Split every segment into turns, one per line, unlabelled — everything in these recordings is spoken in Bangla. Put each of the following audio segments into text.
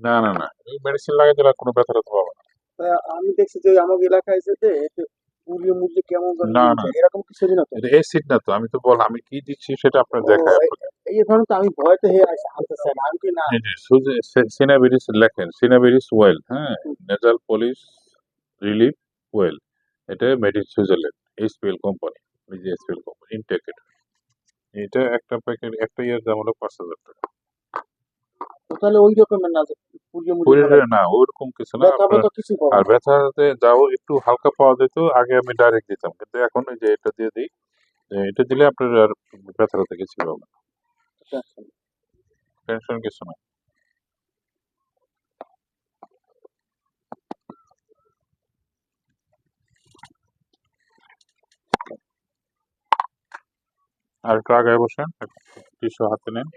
না না না, এই মেডিসিন লাগাই দিলে আর কোনো ব্যথা ট্যাথা পাবে না।
আমি দেখছি যে আমাকে এলাকায় যেতে পুড়িয়ে মুড়িয়ে কেমন যেন
না
নিয়ে
না,
যায়, এরকম কিছু না তো?
এটা অ্যাসিড না তো, আমি তো বল আমি কি দিচ্ছি সেটা আপনার
ও,
দেখায় আপনাকে।
এই ধরনের তো আমি ভয়তে হয়ে আনতে চাই না, আমি কি না।
এই যে সিনাবেরিস লেখেন, সিনাবেরিস ওয়েল, হ্যাঁ, নেজাল পলিশ রিলিফ ওয়েল, এটা made in Switzerland, HPL company, এই যে এইচপিএল কোম্পানি ইনটেকেড। এটা একটা প্যাকেট, একটা ইয়ার দাম হলো 5,000 টাকা।
তো তাহলে ওই রকমের না যে পুড়িয়ে মুড়িয়ে
পরিটা
ফেলাই,
না ওরকম কিছু না
ব্যথা
আপনার।
ব্যথা কিছু পাবো
আর
না।
ব্যথাতে যাও একটু হালকা পাওয়া যেত, আগে আমি ডাইরেক্ট দিতাম, কিন্তু এখন এই যে এটা দিয়ে দিই, এটা দিলে আপনার আর ব্যথাটা কিছু পাবে না, টেনশন কিছু না। আর একটু আগায় বসেন, টিস্যু হাতে নেন।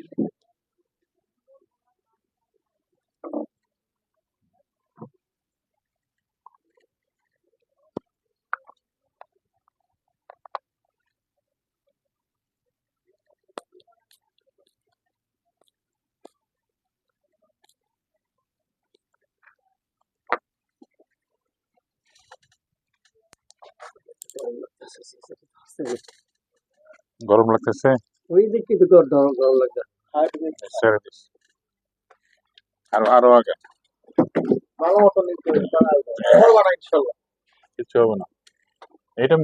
গরম লাগতেছে?
ওই যে কিছু গরম গরম লাগছে।
ছেড়ে দিস, আরো আরো আগে,
ভালো মতো নিতে ইনশাল্লাহ।
কিছু হবে না। এটা